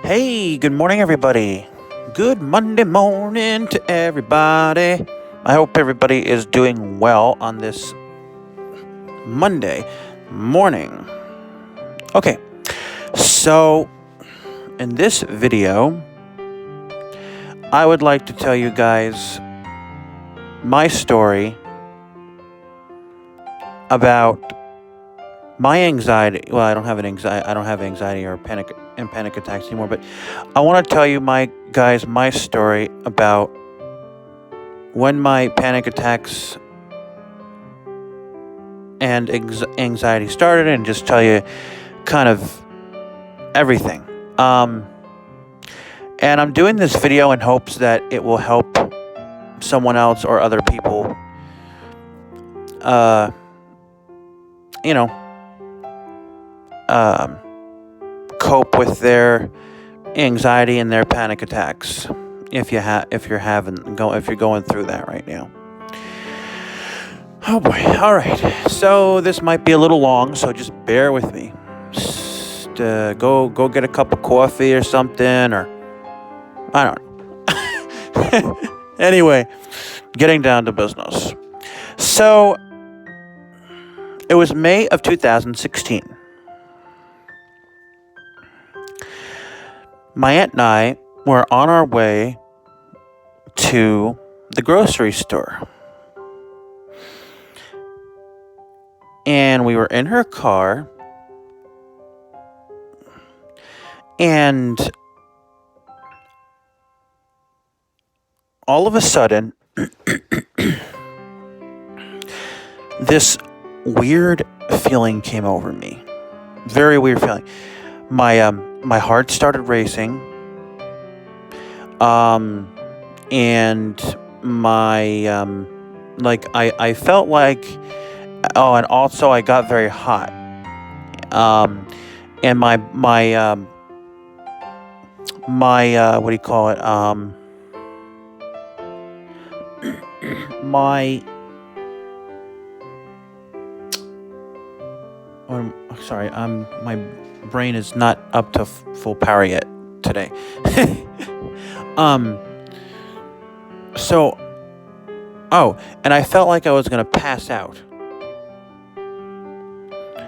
Hey, good morning, everybody. Good Monday morning to everybody. I hope everybody is doing well on this Monday morning. Okay, so in this video, I would like to tell you guys my story about my anxiety. Well, I don't have anxiety or panic attacks anymore, but I want to tell you my story about when my panic attacks and anxiety started, and just tell you kind of everything. And I'm doing this video in hopes that it will help someone else or other people, you know, cope with their anxiety and their panic attacks. If you're going through that right now. Oh boy! All right. So this might be a little long, so just bear with me. Just, go get a cup of coffee or something, or I don't know. Anyway, getting down to business. So it was May of 2016. My aunt and I were on our way to the grocery store. And we were in her car. And all of a sudden, this weird feeling came over me. Very weird feeling. My heart started racing. And my I felt like, and also I got very hot. And my what do you call it? My brain is not up to full power yet today. And I felt like I was gonna pass out.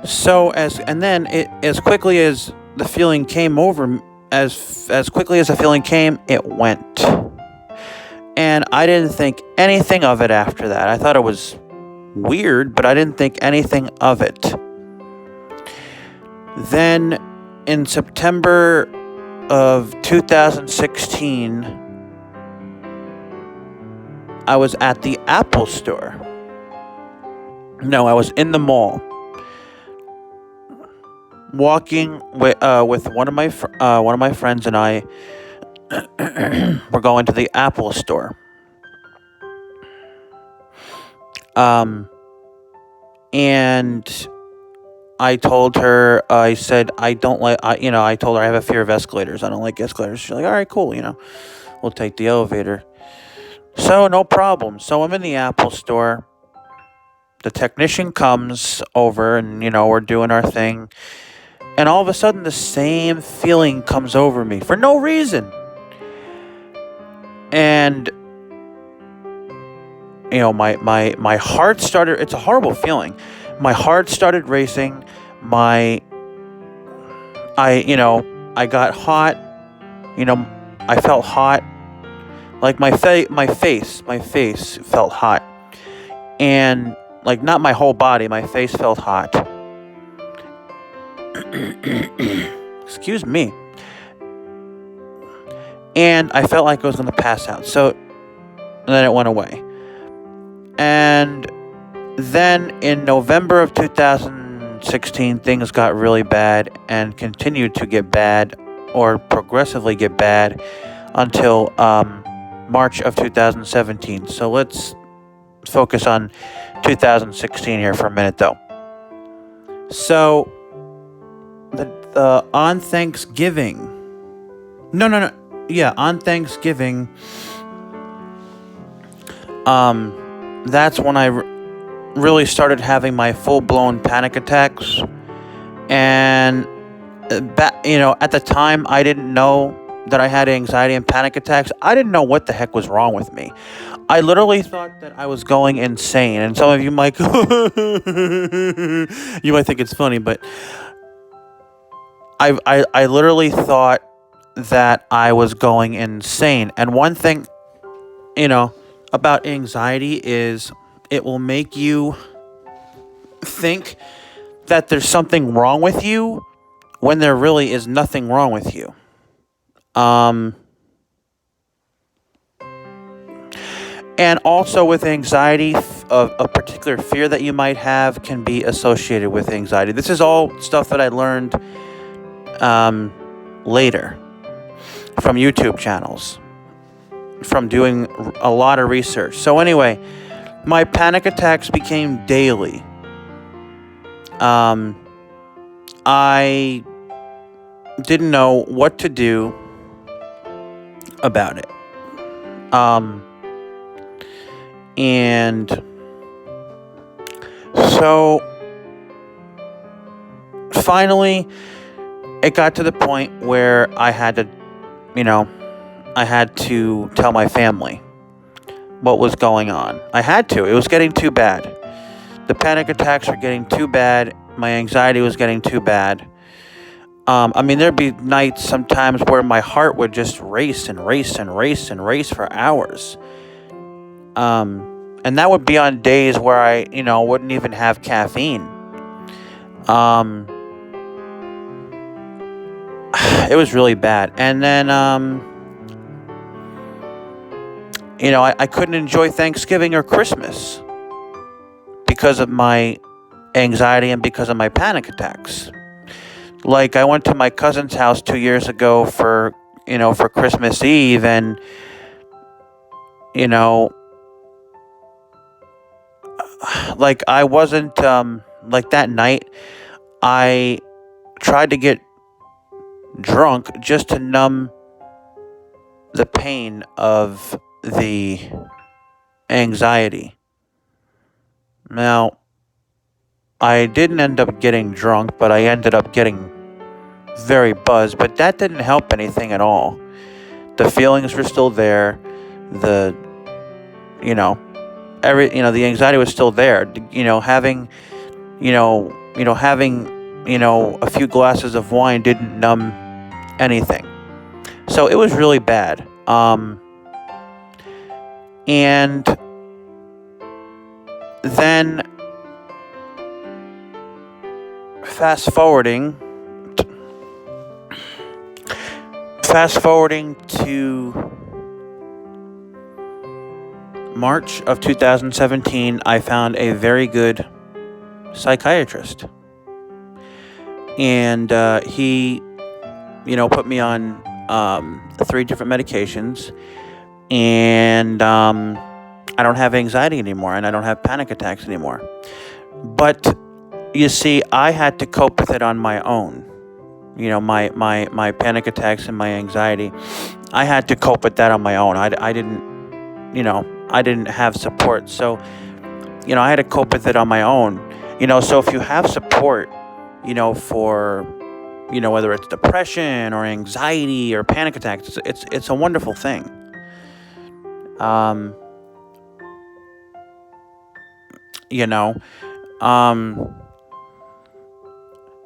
So as quickly as the feeling came over, as quickly as the feeling came, it went. And I didn't think anything of it after that. I thought it was weird, but I didn't think anything of it. Then in September of 2016, I was at the Apple store. No, I was in the mall, walking with one of my friends, and I were going to the Apple store. And I told her, I said, I told her I have a fear of escalators. I don't like escalators. She's like, all right, cool, we'll take the elevator. So no problem. So I'm in the Apple store. The technician comes over, and, we're doing our thing. And all of a sudden, the same feeling comes over me for no reason. And, my heart started, it's a horrible feeling. My heart started racing. I got hot. I felt hot. Like my face felt hot. And not my whole body, my face felt hot. Excuse me. And I felt like I was going to pass out. And then it went away. And then in November of 2016, things got really bad and continued to get bad, or progressively get bad, until March of 2017. So let's focus on 2016 here for a minute, though. So, on Thanksgiving. On Thanksgiving, that's when I really started having my full-blown panic attacks. And at the time, I didn't know that I had anxiety and panic attacks. I didn't know what the heck was wrong with me. I literally thought that I was going insane. And some of you might you might think it's funny, but I literally thought that I was going insane. And one thing, about anxiety is it will make you think that there's something wrong with you when there really is nothing wrong with you. And also with anxiety, a particular fear that you might have can be associated with anxiety. This is all stuff that I learned later from YouTube channels, from doing a lot of research. So anyway, my panic attacks became daily. I didn't know what to do about it. And so finally it got to the point where I had to tell my family what was going on. I had to. It was getting too bad. The panic attacks were getting too bad. My anxiety was getting too bad. There'd be nights sometimes where my heart would just race and race and race and race for hours. And that would be on days where I, wouldn't even have caffeine. It was really bad. And then, I couldn't enjoy Thanksgiving or Christmas because of my anxiety and because of my panic attacks. Like, I went to my cousin's house 2 years ago for Christmas Eve, and, like, I wasn't, like, that night, I tried to get drunk just to numb the pain of the anxiety. Now, I didn't end up getting drunk, but I ended up getting very buzzed, but that didn't help anything at all. The feelings were still there. The anxiety was still there. Having a few glasses of wine didn't numb anything. So it was really bad. And then fast forwarding to March of 2017, I found a very good psychiatrist. And he, put me on 3 different medications. And I don't have anxiety anymore, and I don't have panic attacks anymore. But you see, I had to cope with it on my own. My panic attacks and my anxiety, I had to cope with that on my own. I didn't have support. So, I had to cope with it on my own. So if you have support, for, whether it's depression or anxiety or panic attacks, it's a wonderful thing.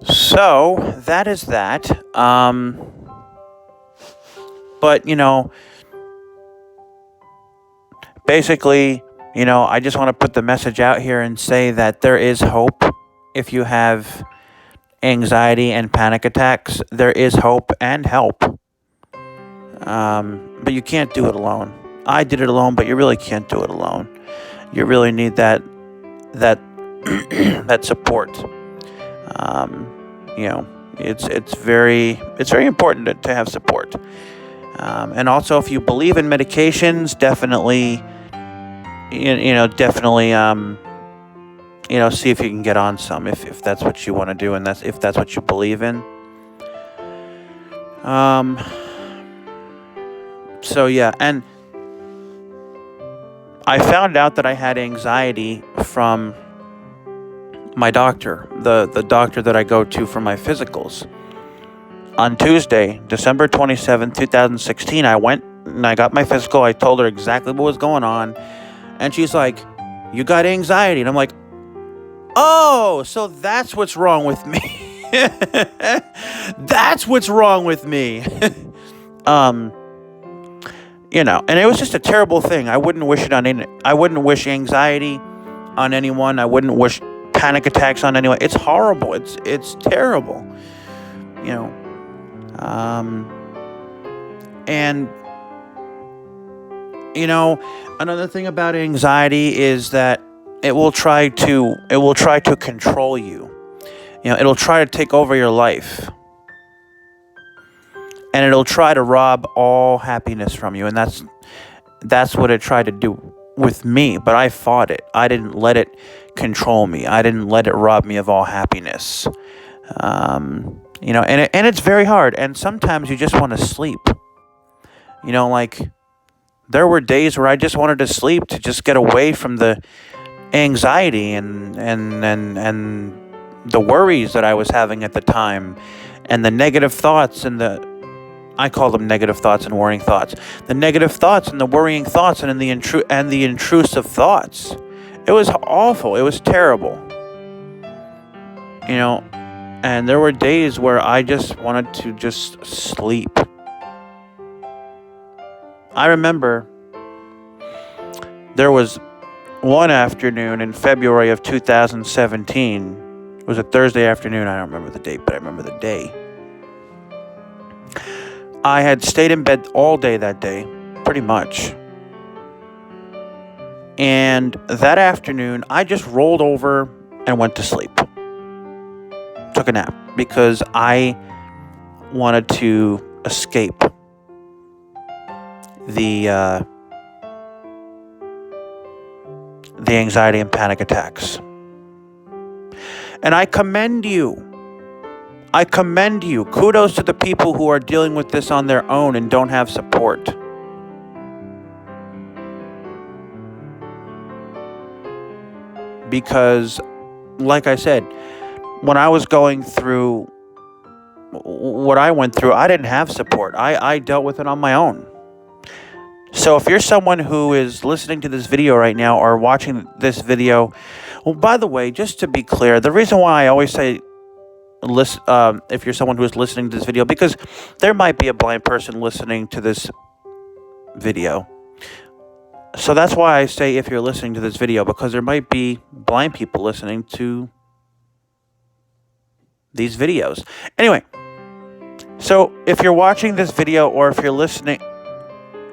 So that is that. But, basically, I just want to put the message out here and say that there is hope if you have anxiety and panic attacks. There is hope and help. But you can't do it alone. I did it alone, but you really can't do it alone. You really need that support. It's very important to have support. And also, if you believe in medications, definitely, see if you can get on some, if that's what you want to do, and if that's what you believe in. So yeah, and I found out that I had anxiety from my doctor, the doctor that I go to for my physicals. on Tuesday, December 27th, 2016, I went and I got my physical. I told her exactly what was going on. And she's like, you got anxiety. And I'm like, oh, so that's what's wrong with me. That's what's wrong with me. And it was just a terrible thing. I wouldn't wish it on any. I wouldn't wish anxiety on anyone. I wouldn't wish panic attacks on anyone. It's horrible. It's terrible. And another thing about anxiety is that it will try to control you. It'll try to take over your life. And it'll try to rob all happiness from you. And that's what it tried to do with me. But I fought it. I didn't let it control me. I didn't let it rob me of all happiness. And it's very hard. And sometimes you just want to sleep. There were days where I just wanted to sleep to just get away from the anxiety and the worries that I was having at the time, and the negative thoughts and I call them negative thoughts and worrying thoughts. The negative thoughts and the worrying thoughts and the intrusive thoughts. It was awful. It was terrible. And there were days where I just wanted to just sleep. I remember there was one afternoon in February of 2017. It was a Thursday afternoon. I don't remember the date, but I remember the day. I had stayed in bed all day that day, pretty much. And that afternoon, I just rolled over and went to sleep. Took a nap because I wanted to escape the anxiety and panic attacks. And I commend you. Kudos to the people who are dealing with this on their own and don't have support. Because, like I said, when I was going through what I went through, I didn't have support. I dealt with it on my own. So if you're someone who is listening to this video right now or watching this video, well, by the way, just to be clear, the reason why I always say if you're someone who is listening to this video, because there might be a blind person listening to this video. So that's why I say if you're listening to this video, because there might be blind people listening to these videos. Anyway, so if you're watching this video or if you're listening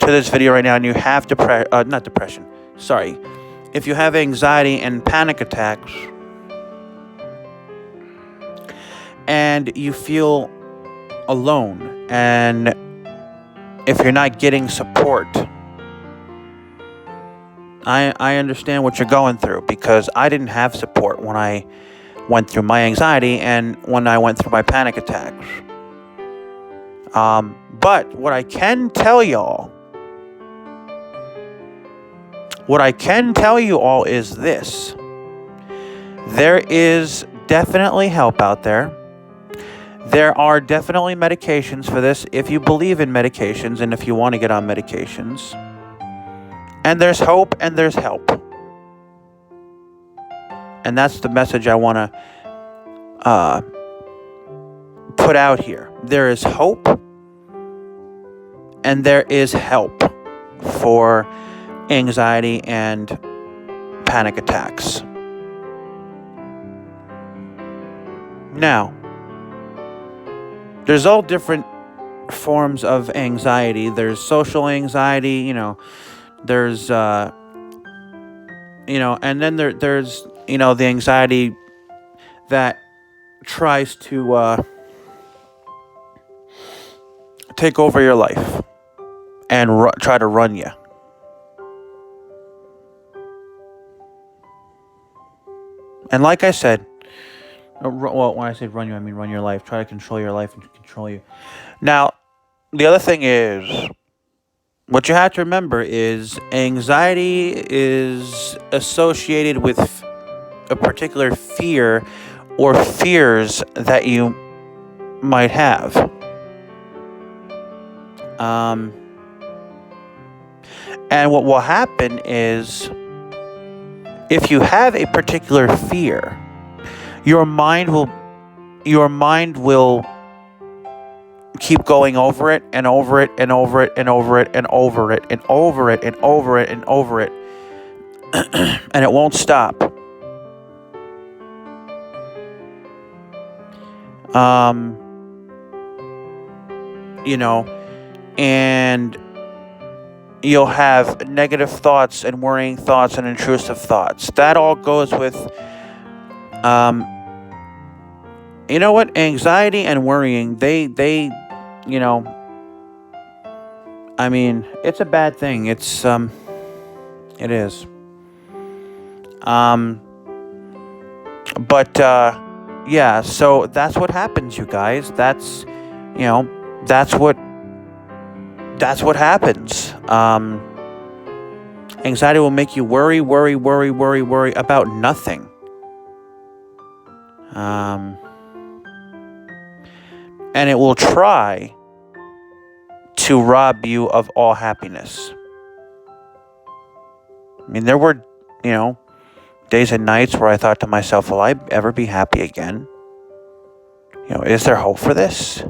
to this video right now and you have if you have anxiety and panic attacks and you feel alone, and if you're not getting support, I understand what you're going through, because I didn't have support when I went through my anxiety and when I went through my panic attacks. But what I can tell you all is this. There is definitely help out there. There are definitely medications for this if you believe in medications and if you want to get on medications. And there's hope and there's help. And that's the message I want to put out here. There is hope and there is help for anxiety and panic attacks. Now, there's all different forms of anxiety. There's social anxiety, there's, and then there's, the anxiety that tries to take over your life and try to run you. And like I said, well, when I say run you, I mean run your life. Try to control your life and control you. Now, the other thing is, what you have to remember is anxiety is associated with a particular fear or fears that you might have. Um, and what will happen is, if you have a particular fear, your mind will keep going over it and over it and over it and over it and over it and over it and over it and over it, and it won't stop. And you'll have negative thoughts and worrying thoughts and intrusive thoughts. That all goes with, anxiety and worrying, it's a bad thing. It is. So that's what happens, you guys. That's what happens. Anxiety will make you worry about nothing. And it will try to rob you of all happiness. There were, days and nights where I thought to myself, will I ever be happy again? Is there hope for this?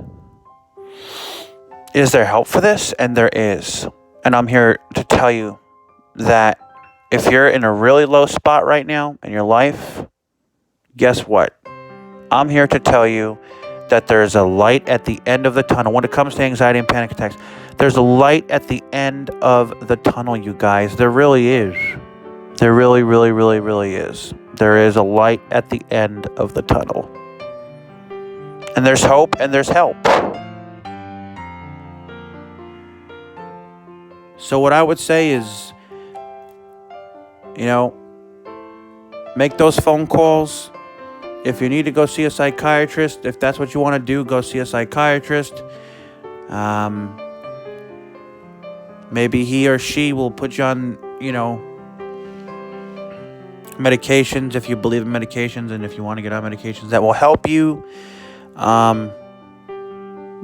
Is there help for this? And there is. And I'm here to tell you that if you're in a really low spot right now in your life, guess what? I'm here to tell you that there's a light at the end of the tunnel. When it comes to anxiety and panic attacks, there's a light at the end of the tunnel, you guys. There really is. There really, really, really, really is. There is a light at the end of the tunnel. And there's hope and there's help. So what I would say is, make those phone calls. If you need to go see a psychiatrist, if that's what you want to do, go see a psychiatrist. Maybe he or she will put you on, medications, if you believe in medications, and if you want to get on medications that will help you.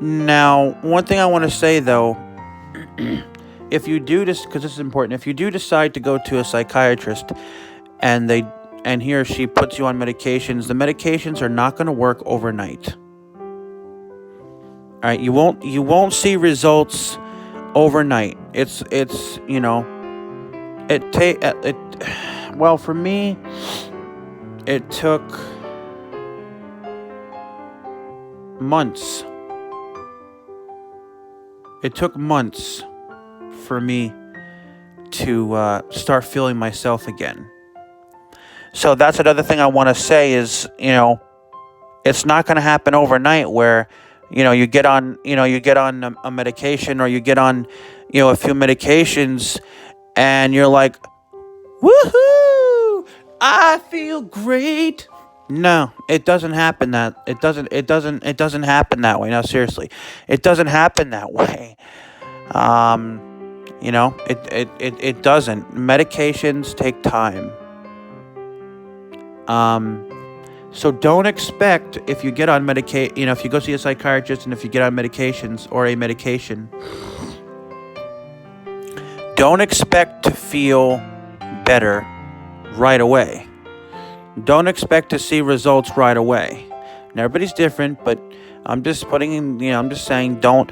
Now, one thing I want to say, though, if you do this, because this is important, if you do decide to go to a psychiatrist and he or she puts you on medications, the medications are not going to work overnight. All right, you won't see results overnight. Well, for me, it took months. It took months for me to start feeling myself again. So that's another thing I want to say is, it's not going to happen overnight where, you get on a medication, or you get on, a few medications, and you're like, woohoo, I feel great. No, it doesn't happen it doesn't happen that way. No, seriously. It doesn't happen that way. It doesn't. Medications take time. So don't expect, if you get on if you go see a psychiatrist and if you get on medications or a medication, don't expect to feel better right away. Don't expect to see results right away. And everybody's different, but I'm just I'm just saying, don't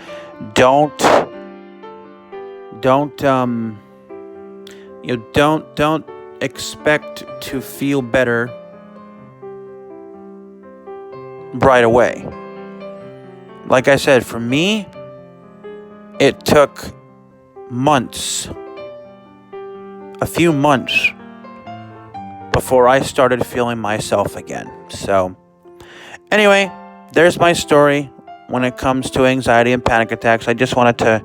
expect to feel better right away. Like I said, for me, it took months, a few months, before I started feeling myself again. So, anyway, there's my story when it comes to anxiety and panic attacks. I just wanted to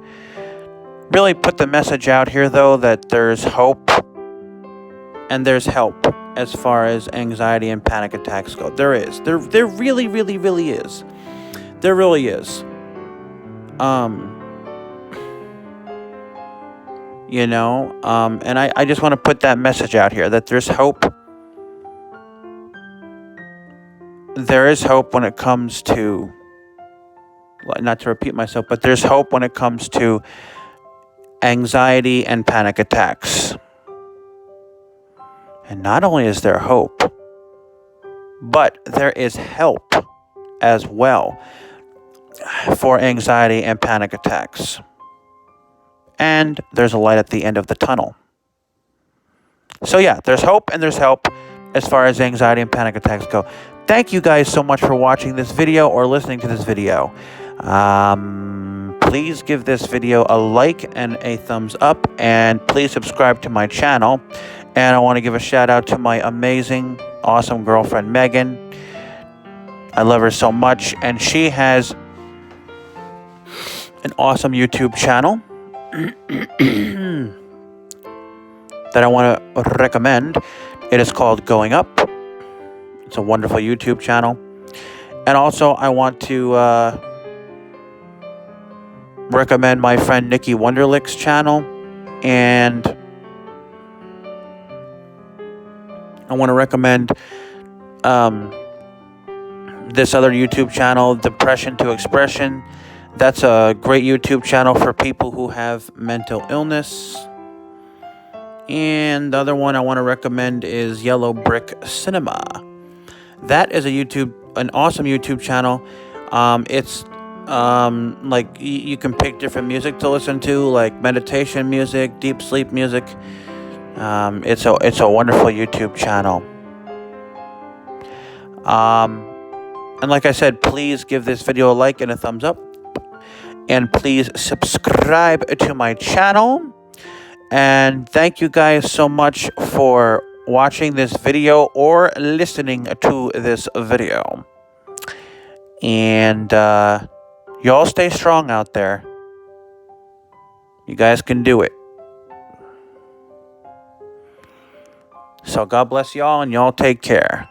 really put the message out here, though, that there's hope and there's help as far as anxiety and panic attacks go. There is. There really, really, really is. There really is. And I just want to put that message out here, that there's hope. There is hope when it comes to not to repeat myself, but there's hope when it comes to anxiety and panic attacks. And not only is there hope, but there is help as well for anxiety and panic attacks. And there's a light at the end of the tunnel. So yeah, there's hope and there's help as far as anxiety and panic attacks go. Thank you guys so much for watching this video or listening to this video. Please give this video a like and a thumbs up, and please subscribe to my channel. And I want to give a shout out to my amazing, awesome girlfriend, Megan. I love her so much, and she has an awesome YouTube channel that I want to recommend. It is called Going Up. It's a wonderful YouTube channel. And also, I want to recommend my friend Nikki Wunderlich's channel. And I want to recommend this other YouTube channel, Depression to Expression. That's a great YouTube channel for people who have mental illness. And the other one I want to recommend is Yellow Brick Cinema. That is an awesome YouTube channel. It's like you can pick different music to listen to, like meditation music, deep sleep music. It's a wonderful YouTube channel. And like I said, please give this video a like and a thumbs up. And please subscribe to my channel. And thank you guys so much for watching this video or listening to this video. And y'all stay strong out there. You guys can do it. So God bless y'all, and y'all take care.